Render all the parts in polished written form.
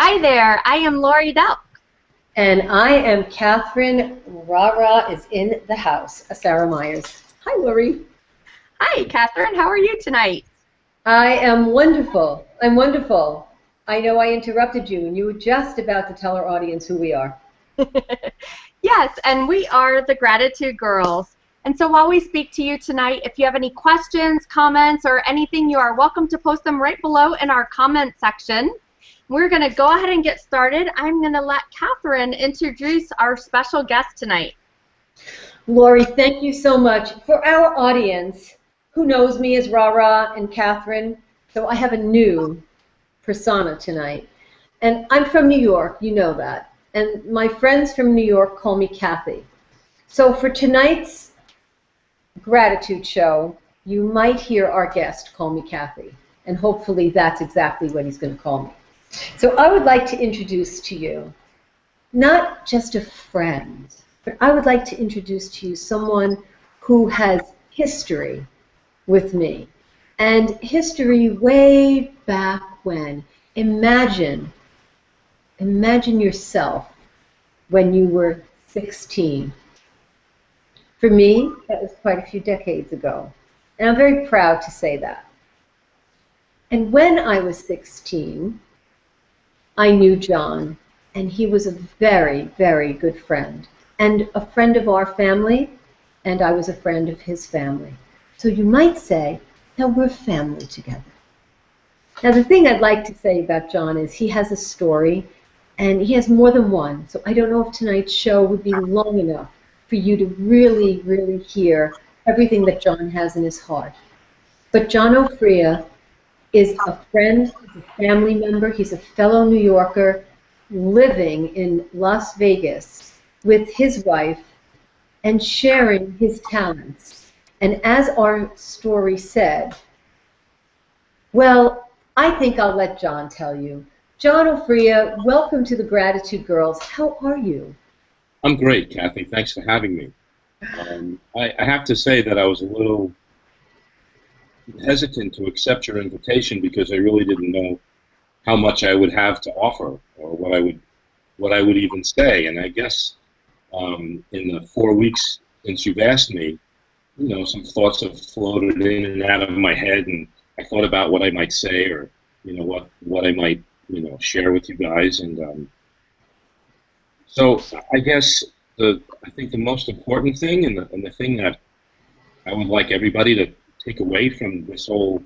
Hi there, I am Lori Delk. And I am Catherine. Rara is in the house. Sarah Myers. Hi, Lori. Hi, Catherine. How are you tonight? I am wonderful. I'm wonderful. I know I interrupted you, and you were just about to tell our audience who we are. Yes, and we are the Gratitude Girls. And so while we speak to you tonight, if you have any questions, comments, or anything, you are welcome to post them right below in our comment section. We're going to go ahead and get started. I'm going to let Catherine introduce our special guest tonight. Lori, thank you so much. For our audience, who knows me as Rara and Catherine, so I have a new persona tonight. And I'm from New York, you know that. And my friends from New York call me Kathy. So for tonight's gratitude show, you might hear our guest call me Kathy. And hopefully that's exactly what he's going to call me. So I would like to introduce to you, not just a friend, but I would like to introduce to you someone who has history with me. And history way back when. Imagine yourself when you were 16. For me, that was quite a few decades ago. And I'm very proud to say that. And when I was 16, I knew John, and he was a very, very good friend, and a friend of our family, and I was a friend of his family. So you might say, now we're family together. Now the thing I'd like to say about John is he has a story, and he has more than one, so I don't know if tonight's show would be long enough for you to really, really hear everything that John has in his heart. But John Ofria is a friend, he's a family member, he's a fellow New Yorker living in Las Vegas with his wife and sharing his talents. And as our story said, well, I think I'll let John tell you. John Ofria, welcome to the Gratitude Girls. How are you? I'm great, Kathy. Thanks for having me. I have to say that I was a little hesitant to accept your invitation because I really didn't know how much I would have to offer or what I would even say. And I guess in the 4 weeks since you've asked me, you know, some thoughts have floated in and out of my head, and I thought about what I might say or, you know, what I might, you know, share with you guys. And so I guess I think the most important thing and the thing that I would like everybody to take away from this whole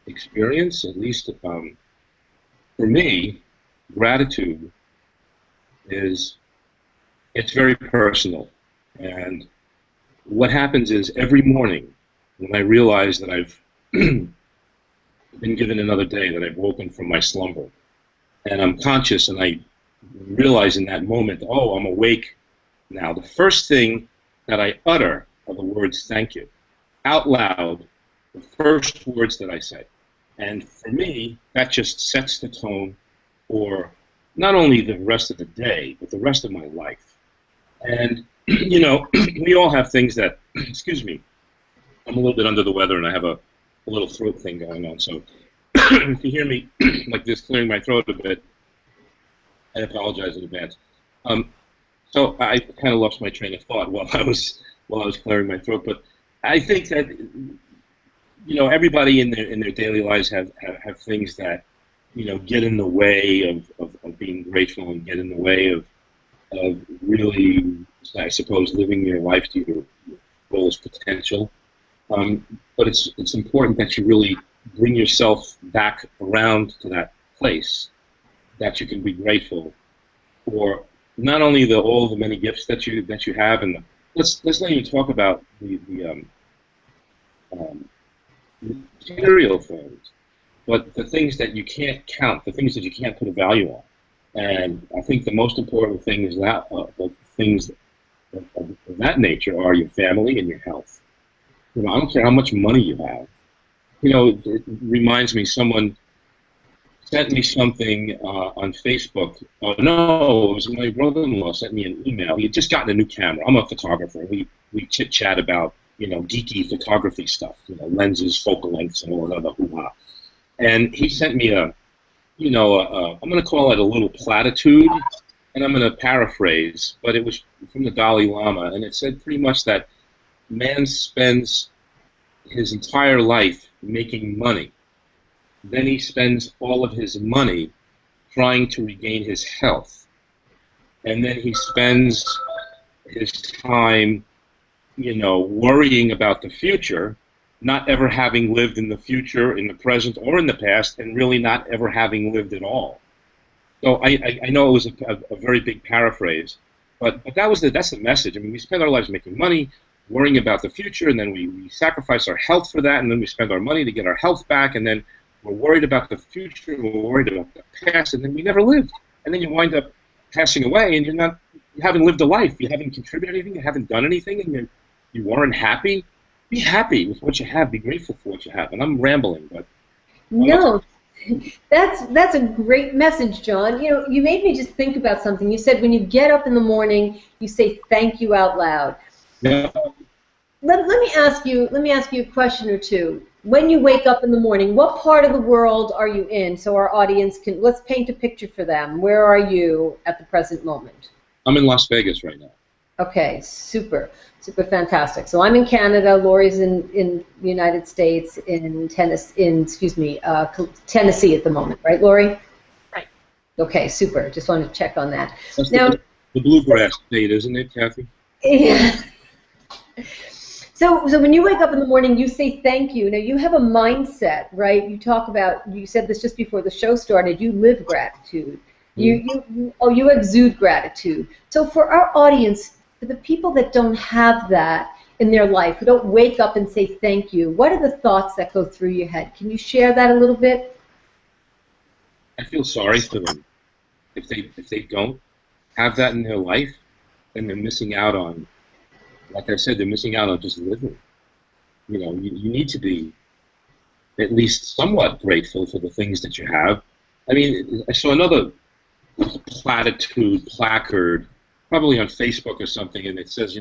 experience, at least for me, gratitude it's very personal. And what happens is every morning when I realize that I've been given another day, that I've woken from my slumber, and I'm conscious and I realize in that moment, oh, I'm awake now, the first thing that I utter are the words thank you. Out loud, the first words that I say. And for me, that just sets the tone for not only the rest of the day, but the rest of my life. And, you know, we all have things that, excuse me, I'm a little bit under the weather and I have a little throat thing going on. So if you hear me like this clearing my throat a bit, I apologize in advance. So I kind of lost my train of thought while I was clearing my throat. But I think that, you know, everybody in their daily lives have things that, you know, get in the way of being grateful and get in the way of really, I suppose, living your life to your fullest potential. But it's important that you really bring yourself back around to that place that you can be grateful for. Not only all the many gifts that you have, and let's not even talk about the material things, but the things that you can't count, the things that you can't put a value on. And I think the most important thing is that the things of that nature are your family and your health. You know, I don't care how much money you have. You know, it reminds me, someone sent me something on Facebook. Oh no, it was my brother-in-law sent me an email. He had just gotten a new camera. I'm a photographer. We chit-chat about, you know, geeky photography stuff, you know, lenses, focal lengths, and all that other hoo-ha. And he sent me a I'm going to call it a little platitude, and I'm going to paraphrase, but it was from the Dalai Lama, and it said pretty much that man spends his entire life making money. Then he spends all of his money trying to regain his health. And then he spends his time, worrying about the future, not ever having lived in the future, in the present, or in the past, and really not ever having lived at all. So I know it was a very big paraphrase, but that's the message. I mean, we spend our lives making money, worrying about the future, and then we sacrifice our health for that, and then we spend our money to get our health back, and then we're worried about the future, we're worried about the past, and then we never lived. And then you wind up passing away, and you haven't lived a life, you haven't contributed anything, you haven't done anything, and you weren't happy. Be happy with what you have, be grateful for what you have. And I'm rambling, but... No, that's a great message, John. You made me just think about something. You said when you get up in the morning, you say thank you out loud. Yeah. Let me ask you a question or two. When you wake up in the morning, what part of the world are you in? So our audience let's paint a picture for them. Where are you at the present moment? I'm in Las Vegas right now. Okay, super fantastic. So I'm in Canada. Lori's in the United States, in Tennessee at the moment, right, Lori? Right. Okay, super. Just wanted to check on that. That's now, the bluegrass state, isn't it, Kathy? Yeah. So when you wake up in the morning, you say thank you. Now you have a mindset, right? You said this just before the show started. You live gratitude. You exude gratitude. So for our audience, for the people that don't have that in their life, who don't wake up and say thank you, what are the thoughts that go through your head? Can you share that a little bit? I feel sorry for them. If they don't have that in their life, then they're missing out on, like I said, they're missing out on just living. You need to be at least somewhat grateful for the things that you have. I mean, I saw another platitude placard, probably on Facebook or something, and it says,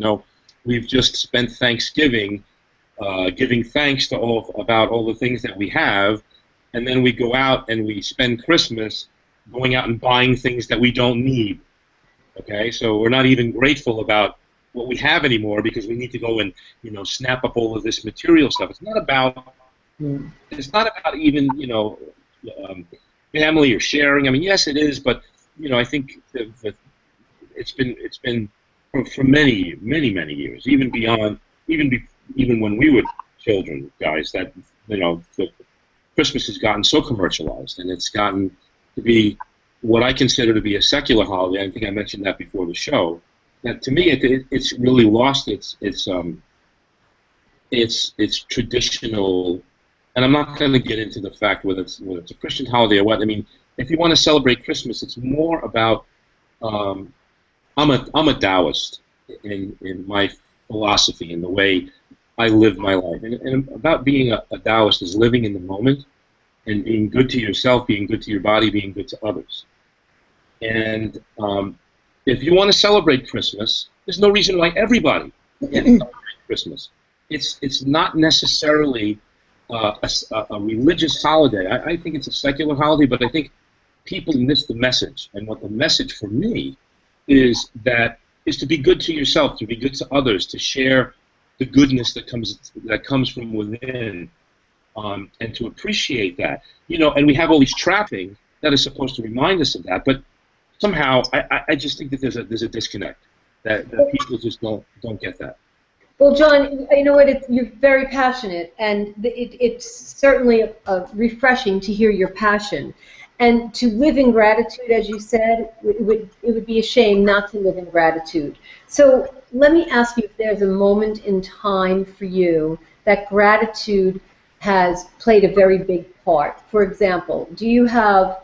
we've just spent Thanksgiving giving thanks to about all the things that we have, and then we go out and we spend Christmas going out and buying things that we don't need. Okay, so we're not even grateful about what we have anymore because we need to go and snap up all of this material stuff. It's not about even family or sharing. I mean, yes, it is, but I think that it's been for many years, even beyond even when we were children, guys. That the Christmas has gotten so commercialized, and it's gotten to be what I consider to be a secular holiday. I think I mentioned that before the show. That to me, it's really lost its traditional. And I'm not going to get into the fact whether it's a Christian holiday or what. I mean, if you want to celebrate Christmas, it's more about. I'm a Taoist in my philosophy, in the way I live my life, and about being a Taoist is living in the moment and being good to yourself, being good to your body, being good to others. And if you want to celebrate Christmas, there's no reason why everybody can't celebrate Christmas. It's not necessarily a religious holiday. I think it's a secular holiday, but I think people miss the message. And what the message for me is to be good to yourself, to be good to others, to share the goodness that comes from within, and to appreciate that. And we have all these trappings that are supposed to remind us of that, but somehow I just think that there's a disconnect, that people just don't get that. Well, John, you know what? You're very passionate, and it's certainly refreshing to hear your passion. And to live in gratitude, as you said, it would be a shame not to live in gratitude. So let me ask you if there's a moment in time for you that gratitude has played a very big part. For example, do you have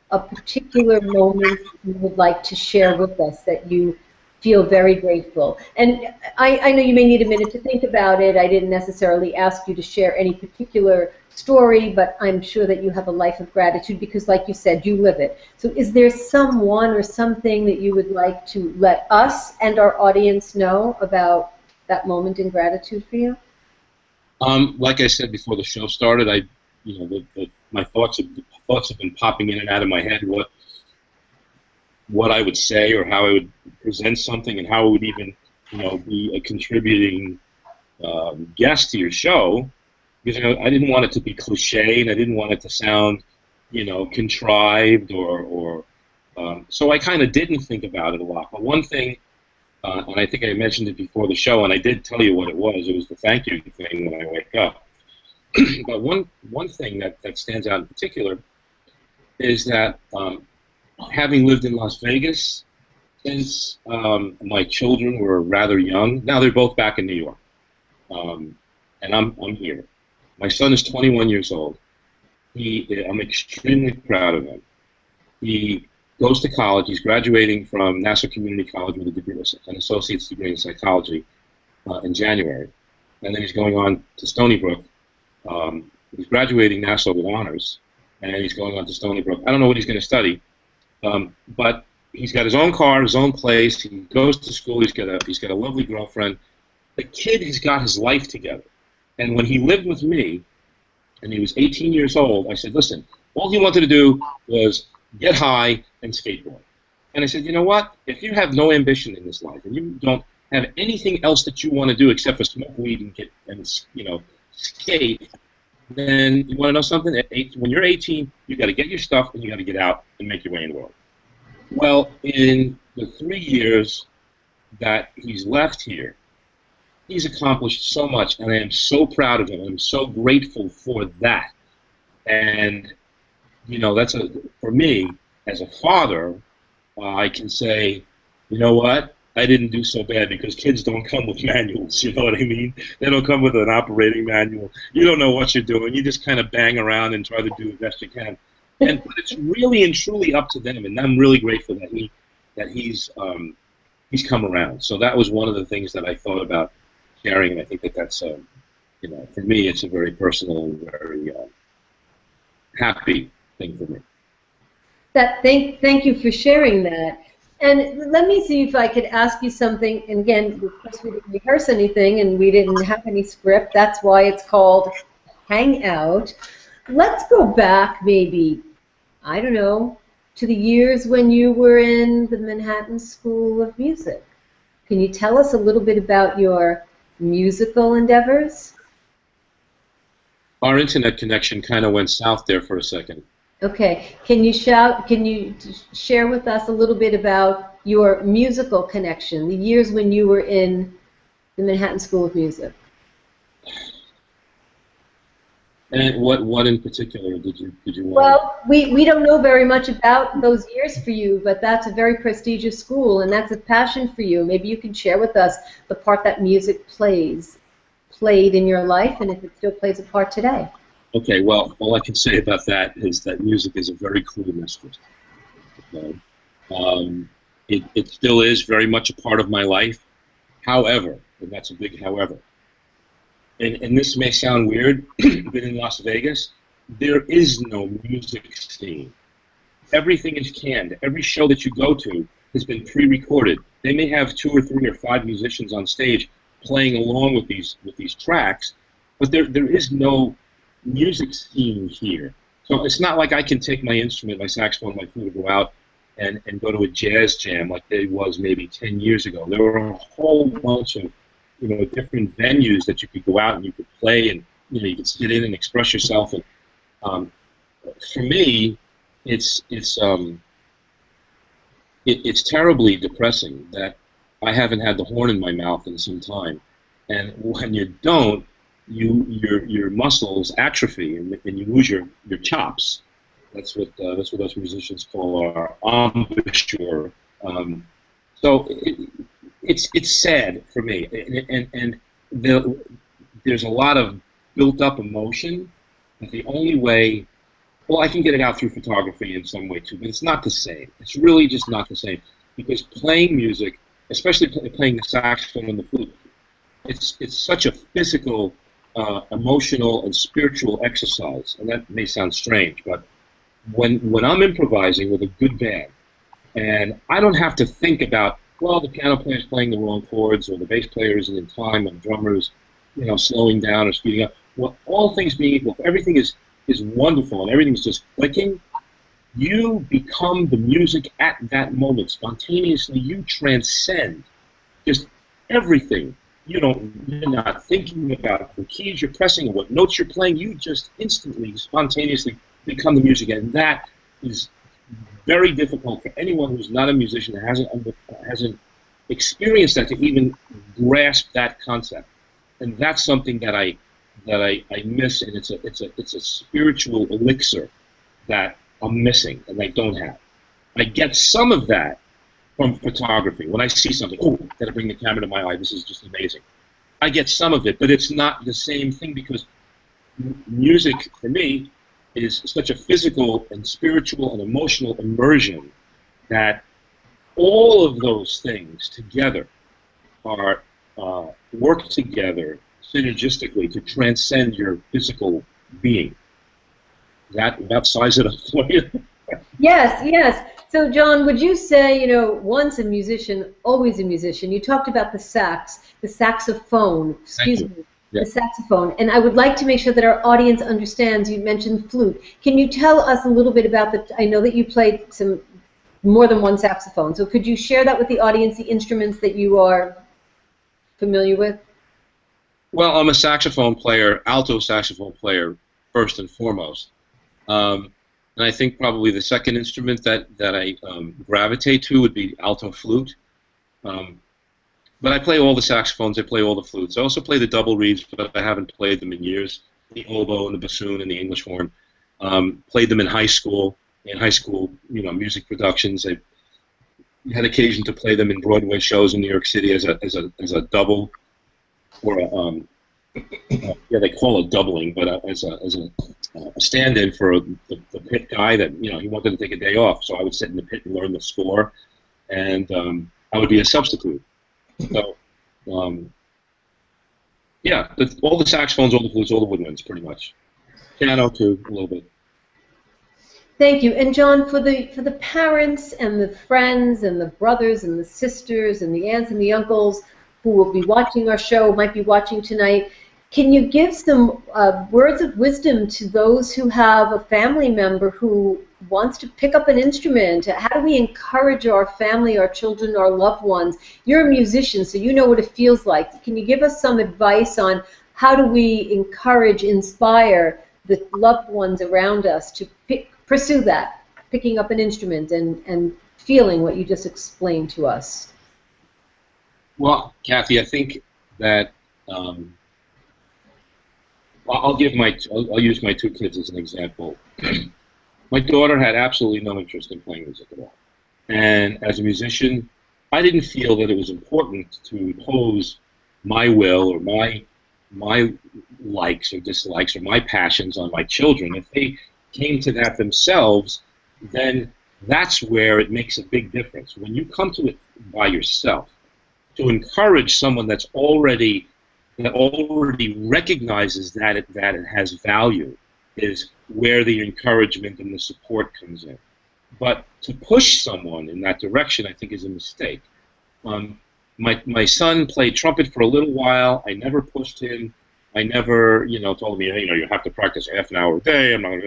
a particular moment you would like to share with us that you feel very grateful? And I know you may need a minute to think about it. I didn't necessarily ask you to share any particular story, but I'm sure that you have a life of gratitude because, like you said, you live it. So is there someone or something that you would like to let us and our audience know about that moment in gratitude for you? Like I said before the show started, the my thoughts have been popping in and out of my head. What I would say or how I would present something and how it would even, be a contributing guest to your show, because I didn't want it to be cliche and I didn't want it to sound, contrived or so I kind of didn't think about it a lot. But one thing, and I think I mentioned it before the show, and I did tell you what it was. It was the thank you thing when I wake up. But one thing that stands out in particular is that having lived in Las Vegas since my children were rather young, now they're both back in New York, and I'm here. My son is 21 years old. I'm extremely proud of him. He goes to college. He's graduating from Nassau Community College with a degree, an associate's degree in psychology in January, and then he's going on to Stony Brook. He's graduating Nassau with honors, and he's going on to Stony Brook. I don't know what he's going to study, but he's got his own car, his own place. He goes to school. He's got a lovely girlfriend. The kid has got his life together. And when he lived with me, and he was 18 years old, I said, listen, all he wanted to do was get high and skateboard. And I said, you know what? If you have no ambition in this life, and you don't have anything else that you want to do except for smoke weed and skate, then you want to know something? When you're 18, you got to get your stuff and you got to get out and make your way in the world. Well, in the 3 years that he's left here, he's accomplished so much, and I am so proud of him. I'm so grateful for that. And for me as a father, I can say, you know what? I didn't do so bad, because kids don't come with manuals, you know what I mean? They don't come with an operating manual. You don't know what you're doing. You just kind of bang around and try to do the best you can. But it's really and truly up to them, and I'm really grateful that he's come around. So that was one of the things that I thought about sharing, and I think that's for me, it's a very personal and very happy thing for me. Thank you for sharing that. And let me see if I could ask you something. And again, of course, we didn't rehearse anything, and we didn't have any script. That's why it's called Hangout. Let's go back maybe, I don't know, to the years when you were in the Manhattan School of Music. Can you tell us a little bit about your musical endeavors? Our internet connection kind of went south there for a second. Okay. Can you share with us a little bit about your musical connection, the years when you were in the Manhattan School of Music? And what in particular did you want? Well, we don't know very much about those years for you, but that's a very prestigious school, and that's a passion for you. Maybe you can share with us the part that music played in your life, and if it still plays a part today. Okay, well, all I can say about that is that music is a very cruel mistress. Okay? It still is very much a part of my life. However, and that's a big however, and this may sound weird, but in Las Vegas, there is no music scene. Everything is canned. Every show that you go to has been pre-recorded. They may have 2 or 3 or 5 musicians on stage playing along with these tracks, but there is no music scene here. So it's not like I can take my instrument, my saxophone, my flute, go out and go to a jazz jam like there was maybe 10 years ago. There were a whole bunch of different venues that you could go out and you could play, and you could sit in and express yourself. And for me, it's terribly depressing that I haven't had the horn in my mouth in some time. And when you don't, your muscles atrophy and you lose your chops. That's what us musicians call our embouchure. So it's sad for me, and there's a lot of built-up emotion. But the only way, well, I can get it out through photography in some way too, but it's not the same. It's really just not the same, because playing music, especially playing the saxophone and the flute, it's such a physical, emotional, and spiritual exercise. And that may sound strange, but when I'm improvising with a good band, and I don't have to think about, well, the piano player is playing the wrong chords, or the bass player isn't in time, and the drummer is, slowing down or speeding up. Well, all things being equal, if everything is is wonderful and everything's just clicking, you become the music at that moment. Spontaneously, you transcend just everything. You're not thinking about the keys you're pressing or what notes you're playing. You just instantly, spontaneously become the music, and that is very difficult for anyone who's not a musician, hasn't experienced that, to even grasp that concept. And that's something that I miss, and it's a spiritual elixir that I'm missing and I don't have. I get some of that from photography. When I see something, oh, gotta bring the camera to my eye, this is just amazing. I get some of it, but it's not the same thing, because music, for me, is such a physical and spiritual and emotional immersion that all of those things together are work together synergistically to transcend your physical being. That size it up for you? Yes, yes. So, John, would you say, you know, once a musician, always a musician? You talked about the saxophone, excuse me, Yeah. the saxophone. And I would like to make sure that our audience understands, you mentioned flute. Can you tell us a little bit about I know that you played more than one saxophone, so could you share that with the audience, the instruments that you are familiar with? Well, I'm a saxophone player, alto saxophone player, first and foremost. And I think probably the second instrument that I gravitate to would be alto flute. But I play all the saxophones, I play all the flutes. I also play the double reeds, but I haven't played them in years. The oboe and the bassoon and the English horn. Played them in high school. In high school, you know, music productions. I had occasion to play them in Broadway shows in New York City as a double, or yeah, they call it doubling, but as a stand-in for the pit guy that, you know, he wanted to take a day off, so I would sit in the pit and learn the score, and I would be a substitute. So, yeah, all the saxophones, all the flutes, all the woodwinds, pretty much. Piano too, a little bit. Thank you. And John, for the parents and the friends and the brothers and the sisters and the aunts and the uncles who will be watching our show, might be watching tonight, can you give some words of wisdom to those who have a family member who wants to pick up an instrument? How do we encourage our family, our children, our loved ones? You're a musician, so you know what it feels like. Can you give us some advice on how do we encourage, inspire the loved ones around us to pursue that, picking up an instrument and feeling what you just explained to us? Well, Kathy, I think that I'll use my two kids as an example. My daughter had absolutely no interest in playing music at all, and as a musician, I didn't feel that it was important to impose my will or my likes or dislikes or my passions on my children. If they came to that themselves, then that's where it makes a big difference. When you come to it by yourself, to encourage someone that already recognizes that it has value, is where the encouragement and the support comes in. But to push someone in that direction, I think, is a mistake. My son played trumpet for a little while. I never pushed him. I never, told him, you have to practice half an hour a day. I'm not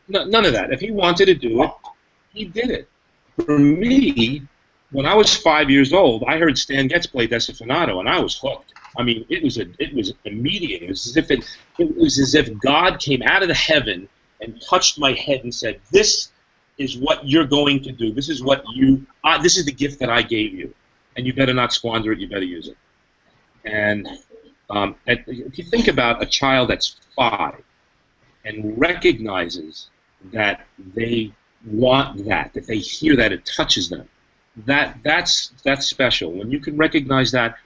gonna. None of that. If he wanted to do it, he did it. For me, when I was 5 years old, I heard Stan Getz play Desafinado, and I was hooked. I mean, it was immediate. It was as if God came out of the heaven and touched my head and said, "This is what you're going to do. This is what this is the gift that I gave you, and you better not squander it. You better use it." And if you think about a child that's 5 and recognizes that they want that they hear that it touches them, that's special. When you can recognize that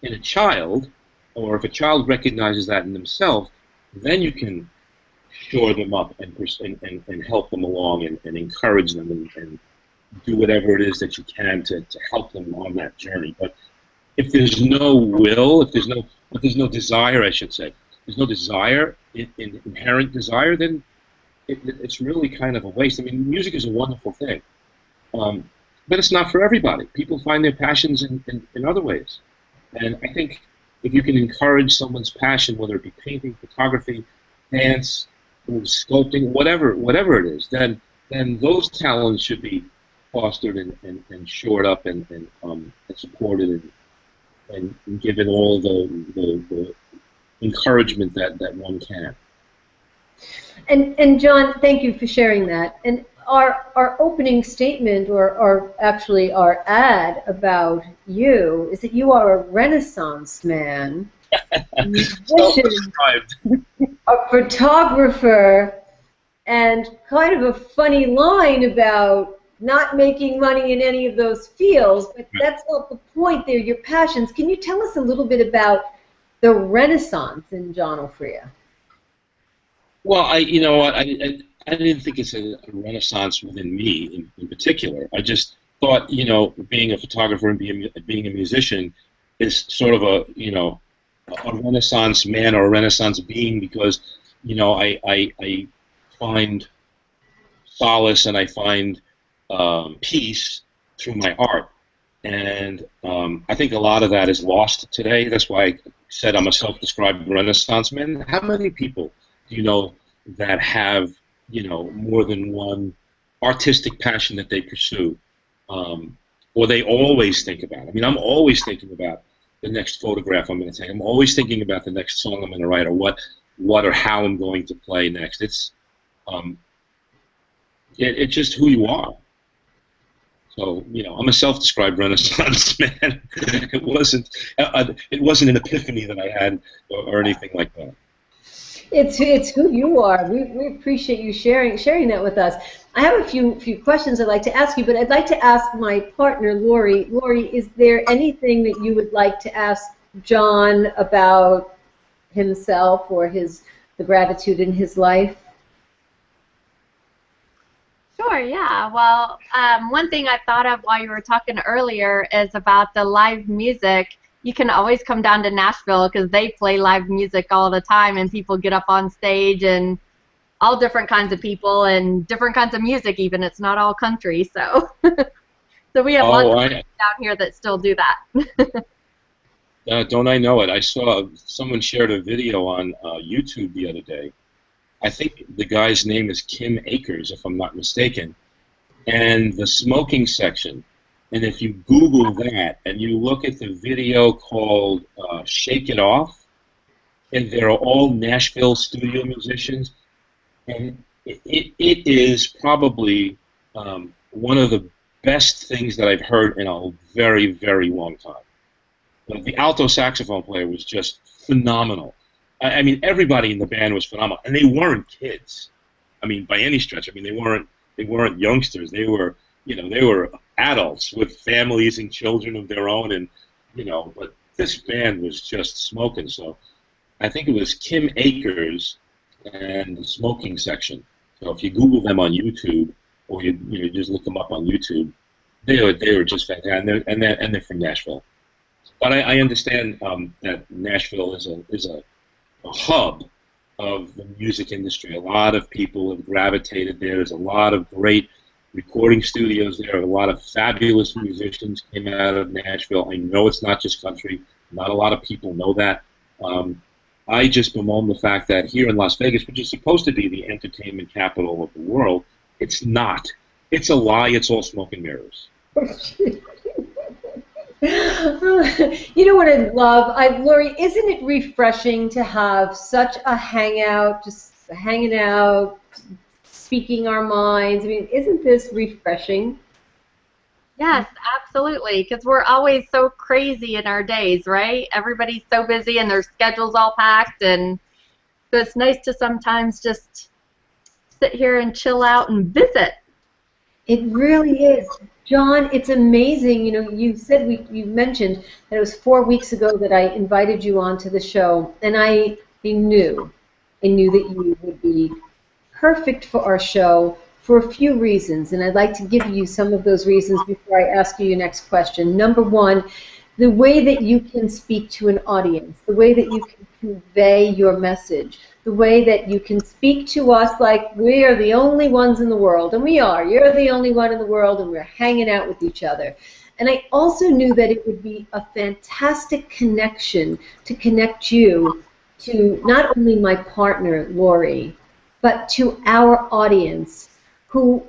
in a child, or if a child recognizes that in themselves, then you can shore them up and help them along and encourage them and do whatever it is that you can to help them on that journey. But if there's no will, if there's no desire, I should say, there's no desire, inherent desire, then it's really kind of a waste. I mean, music is a wonderful thing, but it's not for everybody. People find their passions in other ways. And I think if you can encourage someone's passion, whether it be painting, photography, dance, sculpting, whatever it is, then those talents should be fostered and shored up and supported and given all the encouragement that one can. And John, thank you for sharing that. And our opening statement, or actually our ad about you, is that you are a Renaissance man, a musician, a photographer, and kind of a funny line about not making money in any of those fields, but that's not the point. They're your passions. Can you tell us a little bit about the Renaissance in John Ofria? Well, I didn't think it's a renaissance within me in particular. I just thought, being a photographer and being a musician is sort of a renaissance man or a renaissance being, because, I find solace and I find peace through my art. And I think a lot of that is lost today. That's why I said I'm a self-described renaissance man. How many people do you know that have, more than one artistic passion that they pursue, or they always think about? I mean, I'm always thinking about the next photograph I'm going to take. I'm always thinking about the next song I'm going to write, or what or how I'm going to play next. It's just who you are. So, I'm a self-described Renaissance man. It wasn't an epiphany that I had or anything like that. It's who you are. We appreciate you sharing that with us. I have a few questions I'd like to ask you, but I'd like to ask my partner, Lori. Lori, is there anything that you would like to ask John about himself or the gratitude in his life? Sure, yeah. Well, one thing I thought of while you were talking earlier is about the live music. You can always come down to Nashville because they play live music all the time, and people get up on stage, and all different kinds of people and different kinds of music even. It's not all country, so so we have lots of people down here that still do that. Don't I know it? I saw someone shared a video on YouTube the other day. I think the guy's name is Kim Akers, if I'm not mistaken, and the smoking section. And if you Google that and you look at the video called Shake It Off, and they're all Nashville studio musicians, and it is probably one of the best things that I've heard in a very, very long time. The alto saxophone player was just phenomenal. I mean, everybody in the band was phenomenal, and they weren't kids. I mean, by any stretch. I mean, they weren't youngsters. They were, they were adults with families and children of their own, and but this band was just smoking. So I think it was Kim Akers and the smoking section. So if you Google them on YouTube, or you just look them up on YouTube, they were just fantastic, and they're from Nashville. But I understand that Nashville is a hub of the music industry. A lot of people have gravitated there. There's a lot of great recording studios there. A lot of fabulous musicians came out of Nashville. I know it's not just country. Not a lot of people know that. I just bemoan the fact that here in Las Vegas, which is supposed to be the entertainment capital of the world, it's not. It's a lie. It's all smoke and mirrors. You know what I love? Lori, isn't it refreshing to have such a hangout, just hanging out, speaking our minds? I mean, isn't this refreshing? Yes, absolutely, because we're always so crazy in our days, right? Everybody's so busy and their schedule's all packed, and so it's nice to sometimes just sit here and chill out and visit. It really is. John, it's amazing. You said you mentioned that it was 4 weeks ago that I invited you onto the show, and I knew that you would be perfect for our show for a few reasons, and I'd like to give you some of those reasons before I ask you your next question. Number one, the way that you can speak to an audience, the way that you can convey your message, the way that you can speak to us like we are the only ones in the world, and we are. You're the only one in the world, and we're hanging out with each other. And I also knew that it would be a fantastic connection to connect you to not only my partner, Lori, but to our audience who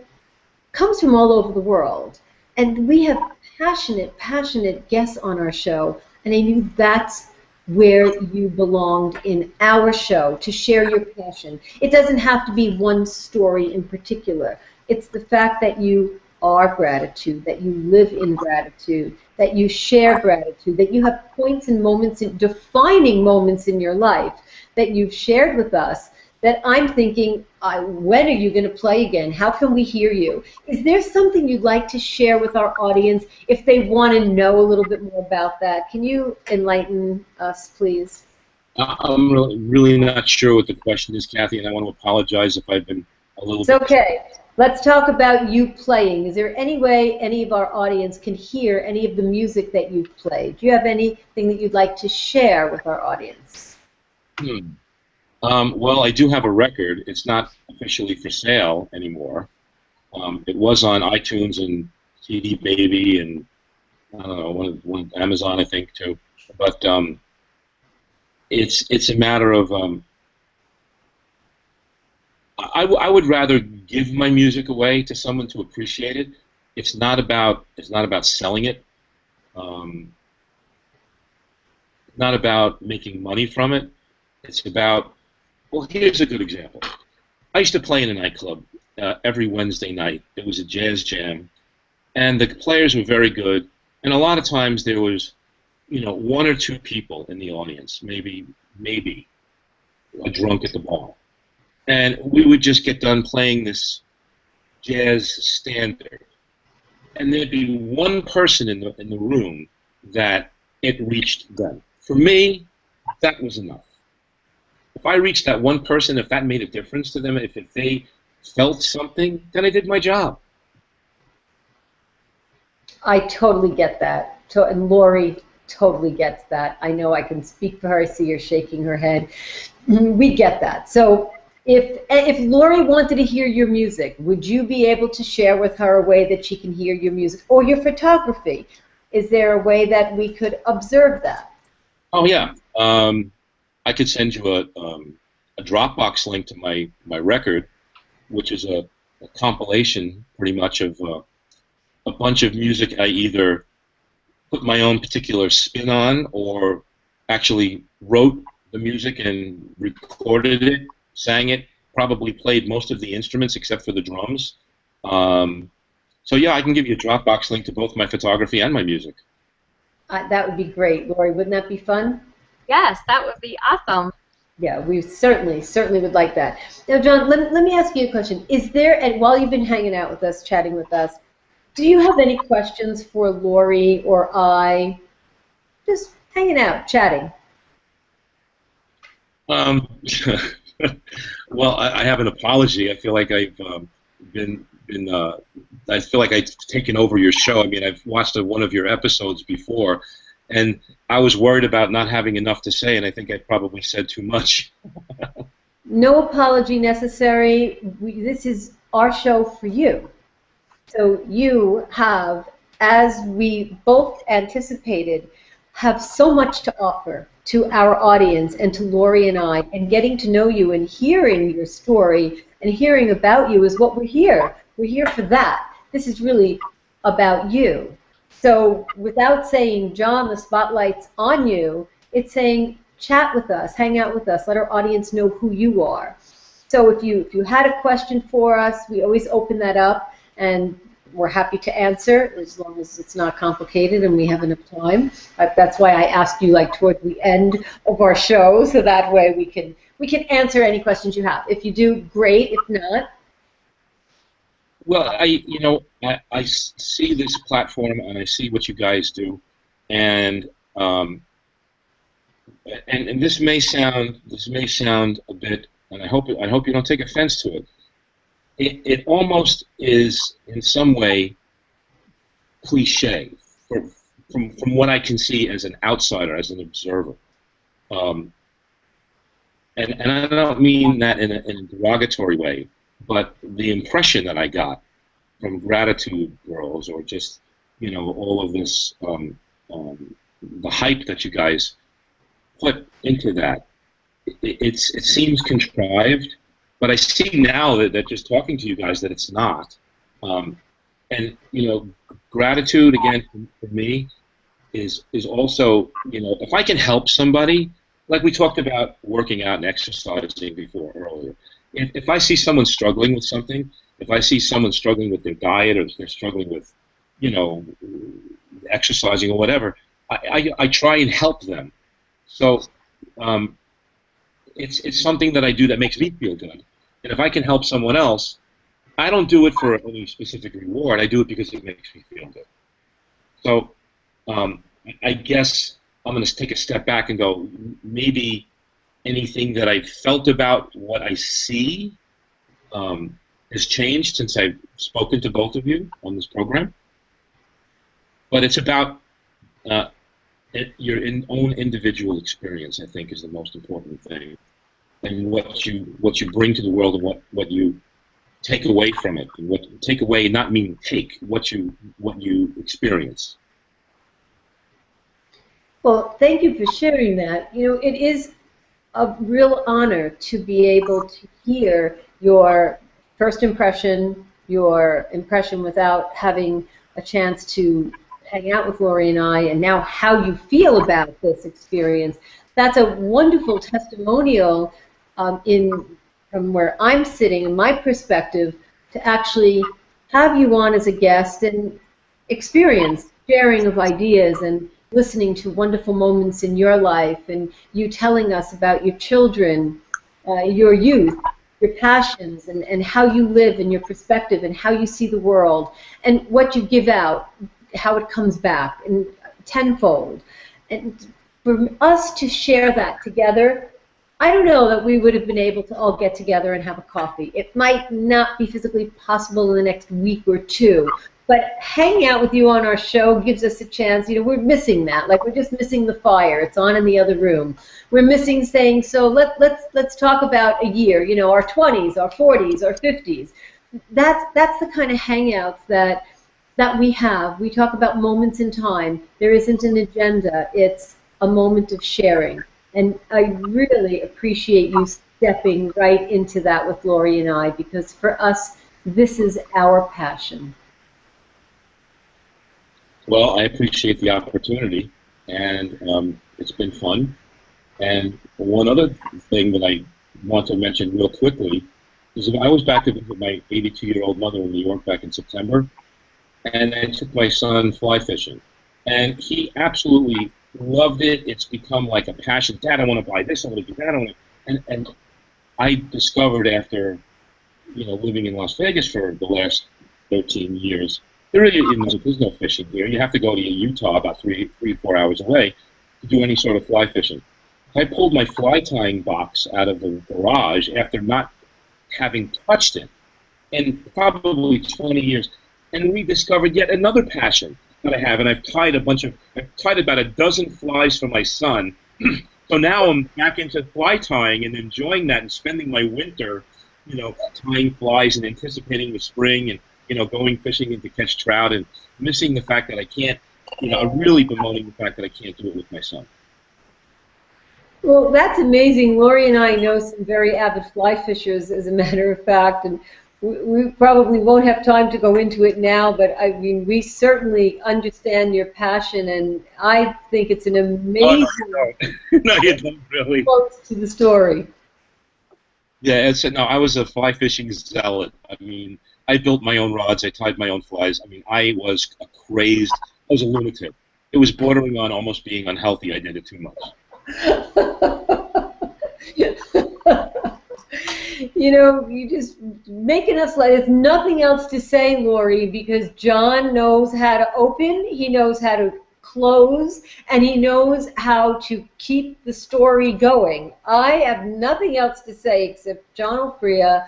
comes from all over the world. And we have passionate guests on our show, and I knew that's where you belonged in our show, to share your passion. It doesn't have to be one story in particular. It's the fact that you are gratitude, that you live in gratitude, that you share gratitude, that you have points and moments, defining moments in your life that you've shared with us, that I'm thinking, when are you going to play again? How can we hear you? Is there something you'd like to share with our audience if they want to know a little bit more about that? Can you enlighten us, please? I'm really not sure what the question is, Kathy, and I want to apologize if I've been a little It's okay. Let's talk about you playing. Is there any way any of our audience can hear any of the music that you've played? Do you have anything that you'd like to share with our audience? Well, I do have a record. It's not officially for sale anymore. It was on iTunes and CD Baby and, I don't know, one Amazon, I think, too. But it's a matter of I would rather give my music away to someone to appreciate it. It's not about selling it. Not about making money from it. It's about, well, here's a good example. I used to play in a nightclub every Wednesday night. It was a jazz jam, and the players were very good. And a lot of times there was, one or two people in the audience, maybe a drunk at the bar. And we would just get done playing this jazz standard, and there'd be one person in the room that it reached them. For me, that was enough. If I reached that one person, if that made a difference to them, if they felt something, then I did my job. I totally get that. And Lori totally gets that. I know I can speak for her. I see her shaking her head. We get that. So if Lori wanted to hear your music, would you be able to share with her a way that she can hear your music or your photography? Is there a way that we could observe that? Oh, yeah. I could send you a Dropbox link to my record, which is a compilation pretty much of a bunch of music I either put my own particular spin on or actually wrote the music and recorded it, sang it, probably played most of the instruments except for the drums. So yeah, I can give you a Dropbox link to both my photography and my music. That would be great. Lori, wouldn't that be fun? Yes, that would be awesome. Yeah, we certainly would like that. Now, John, let me ask you a question. Is there, and while you've been hanging out with us, chatting with us, do you have any questions for Lori or I? Just hanging out, chatting. Well, I have an apology. I feel like I've I feel like I've taken over your show. I mean, I've watched one of your episodes before, and I was worried about not having enough to say, and I think I probably said too much. No apology necessary. This is our show for you. So you have, as we both anticipated, have so much to offer to our audience and to Lori and I, and getting to know you and hearing your story and hearing about you is what we're here. We're here for that. This is really about you. So without saying, John, the spotlight's on you, it's saying, chat with us, hang out with us, let our audience know who you are. So if you had a question for us, we always open that up, and we're happy to answer as long as it's not complicated and we have enough time. That's why I asked you toward the end of our show, so that way we can answer any questions you have. If you do, great. If not, well, I see this platform and I see what you guys do, and this may sound a bit, and I hope you don't take offense to it. It almost is in some way cliche from what I can see as an outsider, as an observer. And I don't mean that in a derogatory way, but the impression that I got from Gratitude Girls, or just all of this, the hype that you guys put into that, it seems contrived. but I see now that just talking to you guys that it's not. And gratitude again for me is also, if I can help somebody, like we talked about working out and exercising before earlier. If I see someone struggling with something, if I see someone struggling with their diet or they're struggling with, exercising or whatever, I try and help them. So it's something that I do that makes me feel good. And if I can help someone else, I don't do it for any specific reward. I do it because it makes me feel good. So I guess I'm going to take a step back and go, maybe anything that I felt about what I see has changed since I've spoken to both of you on this program. But it's about your own individual experience, I think, is the most important thing, and what you bring to the world and what you take away from it. And what take away not mean take, what you experience. Well, thank you for sharing that. It is a real honor to be able to hear your first impression, your impression without having a chance to hang out with Lori and I, and now how you feel about this experience. That's a wonderful testimonial from where I'm sitting, in my perspective, to actually have you on as a guest and experience sharing of ideas and listening to wonderful moments in your life, and you telling us about your children, your youth, your passions, and how you live and your perspective and how you see the world, and what you give out, how it comes back and tenfold. And for us to share that together, I don't know that we would have been able to all get together and have a coffee. It might not be physically possible in the next week or two, but hanging out with you on our show gives us a chance. We're missing that. Like, we're just missing the fire. It's on in the other room. We're missing saying, so let's talk about a year, our 20s, our 40s, our 50s. That's the kind of hangouts that we have. We talk about moments in time. There isn't an agenda. It's a moment of sharing. And I really appreciate you stepping right into that with Lori and I, because for us, this is our passion. Well, I appreciate the opportunity, and it's been fun. And one other thing that I want to mention real quickly is that I was back to visit my 82-year-old mother in New York back in September, and I took my son fly fishing. And he absolutely loved it. It's become like a passion. Dad, I want to buy this. I want to do that. And I discovered after, living in Las Vegas for the last 13 years, there's no fishing here. You have to go to Utah, about 4 hours away, to do any sort of fly fishing. I pulled my fly tying box out of the garage after not having touched it in probably 20 years, and rediscovered yet another passion that I have. And I've tied about a dozen flies for my son. So now I'm back into fly tying and enjoying that and spending my winter, tying flies and anticipating the spring and, going fishing and to catch trout, and missing the fact that I can't, really bemoaning the fact that I can't do it with my son. Well, that's amazing. Lori and I know some very avid fly fishers, as a matter of fact, and we probably won't have time to go into it now, but I mean, we certainly understand your passion, and I think it's an amazing no, you don't really. Close to the story. Yeah, I was a fly fishing zealot. I mean, I built my own rods. I tied my own flies. I mean, I was I was a lunatic. It was bordering on almost being unhealthy. I did it too much. You just making us like there's nothing else to say, Lori, because John knows how to open, he knows how to close, and he knows how to keep the story going. I have nothing else to say except, John Ofria,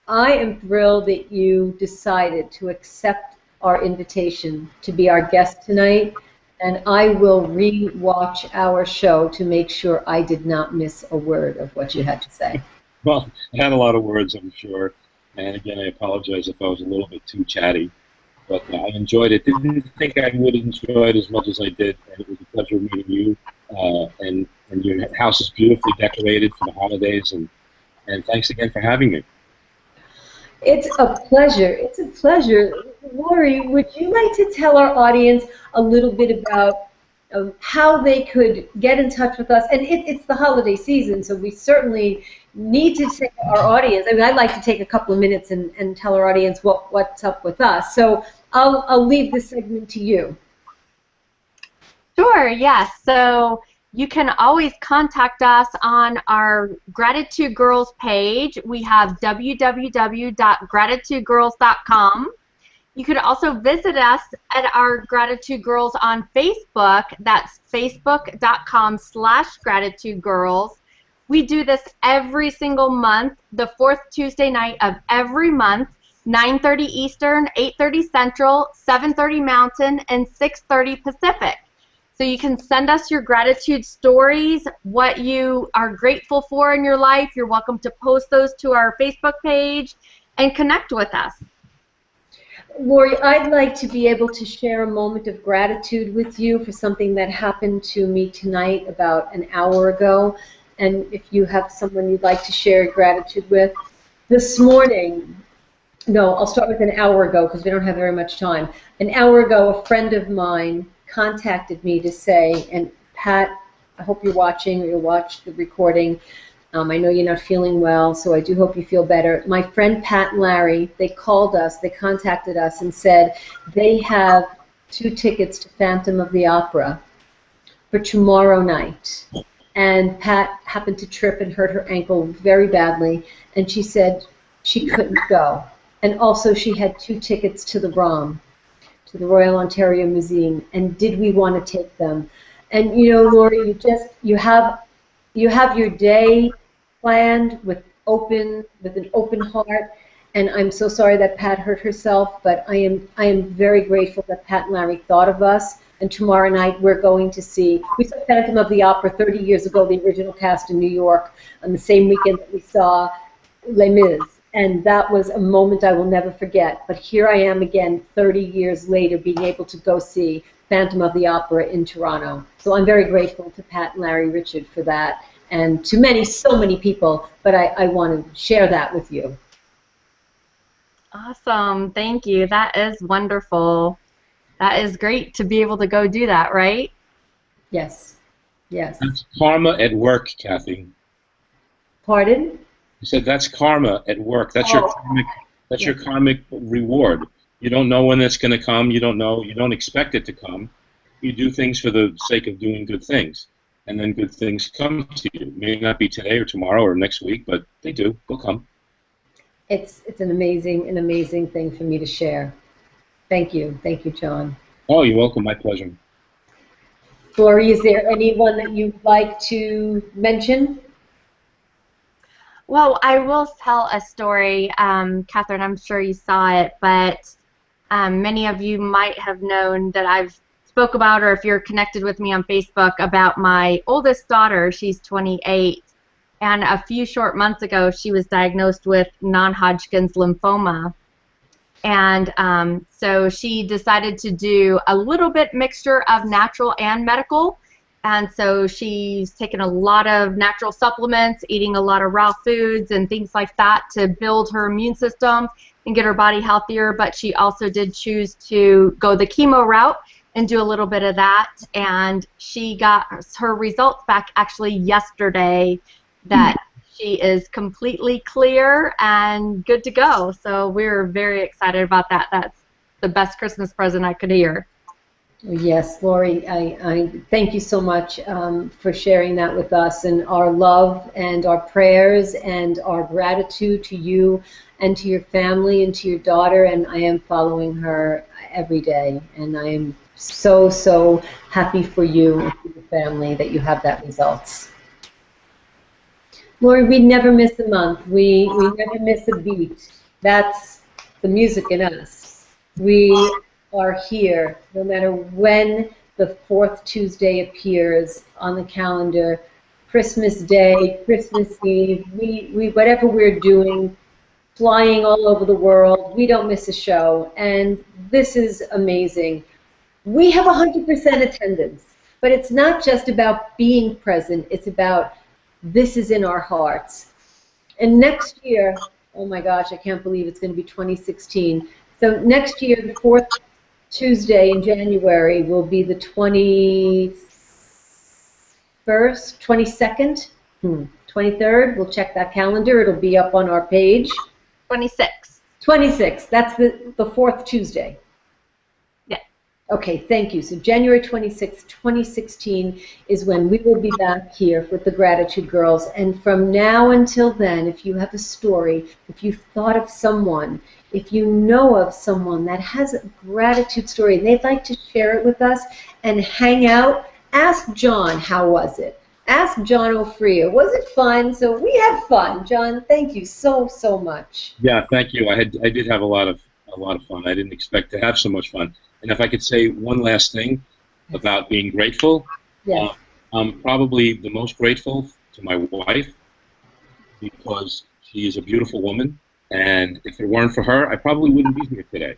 I am thrilled that you decided to accept our invitation to be our guest tonight, and I will re-watch our show to make sure I did not miss a word of what you had to say. Well, I had a lot of words, I'm sure, and again, I apologize if I was a little bit too chatty, but I enjoyed it. Didn't think I would enjoy it as much as I did, and it was a pleasure meeting you, and your house is beautifully decorated for the holidays, and And thanks again for having me. It's a pleasure. It's a pleasure. Lori, would you like to tell our audience a little bit about how they could get in touch with us? And it's the holiday season, so we certainly need to take our audience. I mean, I'd like to take a couple of minutes and tell our audience what's up with us. So I'll leave this segment to you. Sure, yes. So you can always contact us on our Gratitude Girls page. We have www.gratitudegirls.com. You could also visit us at our Gratitude Girls on Facebook. That's facebook.com/gratitudegirls. We do this every single month, the fourth Tuesday night of every month, 9:30 Eastern, 8:30 Central, 7:30 Mountain, and 6:30 Pacific. So you can send us your gratitude stories, what you are grateful for in your life. You're welcome to post those to our Facebook page and connect with us. Lori, I'd like to be able to share a moment of gratitude with you for something that happened to me tonight about an hour ago. And if you have someone you'd like to share gratitude with. This morning, no, I'll start with an hour ago because we don't have very much time. An hour ago, a friend of mine contacted me to say, and Pat, I hope you're watching or you'll watch the recording. I know you're not feeling well, so I do hope you feel better. My friend Pat and Larry, they called us, they contacted us and said they have 2 tickets to Phantom of the Opera for tomorrow night. And Pat happened to trip and hurt her ankle very badly, and she said she couldn't go. And also she had 2 tickets to the ROM, to the Royal Ontario Museum, and did we want to take them? And you know, Lori, you have your day planned with an open heart, and I'm so sorry that Pat hurt herself, but I am very grateful that Pat and Larry thought of us. And tomorrow night we saw Phantom of the Opera 30 years ago, the original cast in New York, on the same weekend that we saw Les Mis. And that was a moment I will never forget. But here I am again 30 years later being able to go see Phantom of the Opera in Toronto. So I'm very grateful to Pat and Larry Richard for that, and to so many people, but I want to share that with you. Awesome. Thank you. That is wonderful. That is great to be able to go do that, right? Yes. Yes. That's karma at work, Kathy. Pardon? You said that's karma at work. That's your karmic reward. You don't know when it's going to come. You don't know. You don't expect it to come. You do things for the sake of doing good things, and then good things come to you. It may not be today or tomorrow or next week, but they do. They'll come. It's an amazing thing for me to share. Thank you, John. Oh, you're welcome. My pleasure. Lori, is there anyone that you'd like to mention? Well, I will tell a story, Catherine, I'm sure you saw it, but many of you might have known that I've spoke about, or if you're connected with me on Facebook, about my oldest daughter. She's 28, and a few short months ago she was diagnosed with non-Hodgkin's lymphoma. And so she decided to do a little bit mixture of natural and medical. And so she's taken a lot of natural supplements, eating a lot of raw foods and things like that to build her immune system and get her body healthier. But she also did choose to go the chemo route and do a little bit of that. And she got her results back actually yesterday that she is completely clear and good to go. So we're very excited about that. That's the best Christmas present I could hear. Yes, Lori, I thank you so much for sharing that with us, and our love and our prayers and our gratitude to you and to your family and to your daughter. And I am following her every day, and I am so happy for you and for your family that you have that results. Lori, we never miss a month. We never miss a beat. That's the music in us. We are here no matter when the fourth Tuesday appears on the calendar, Christmas Day, Christmas Eve, we whatever we're doing, flying all over the world, we don't miss a show, and this is amazing. We have 100% attendance, but it's not just about being present, it's about this is in our hearts. And next year, oh my gosh, I can't believe it's going to be 2016. So next year, the fourth Tuesday in January will be the 21st, 22nd, 23rd. We'll check that calendar. It'll be up on our page. 26. 26. That's the fourth Tuesday. Yeah. Okay, thank you. So January 26th, 2016 is when we will be back here with the Gratitude Girls. And from now until then, if you have a story, if you've thought of someone, if you know of someone that has a gratitude story and they'd like to share it with us and hang out, ask John, how was it? Ask John Ofria, was it fun? So we had fun. John, thank you so, so much. Yeah, thank you. I did have a lot of fun. I didn't expect to have so much fun. And if I could say one last thing about being grateful, Yes. I'm probably the most grateful to my wife because she is a beautiful woman. And if it weren't for her, I probably wouldn't be here today.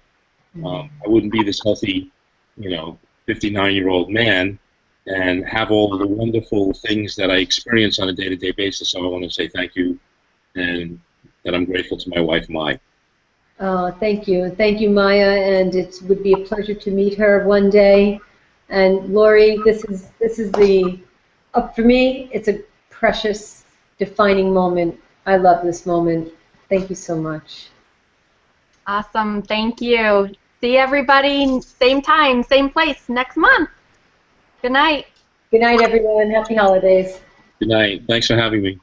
I wouldn't be this healthy, 59-year-old man and have all the wonderful things that I experience on a day-to-day basis. So I want to say thank you and that I'm grateful to my wife, Mai. Thank you. Thank you, Maya, and it would be a pleasure to meet her one day. And Lori, this is for me, it's a precious, defining moment. I love this moment. Thank you so much. Awesome. Thank you. See everybody same time, same place next month. Good night. Good night, everyone. Happy holidays. Good night. Thanks for having me.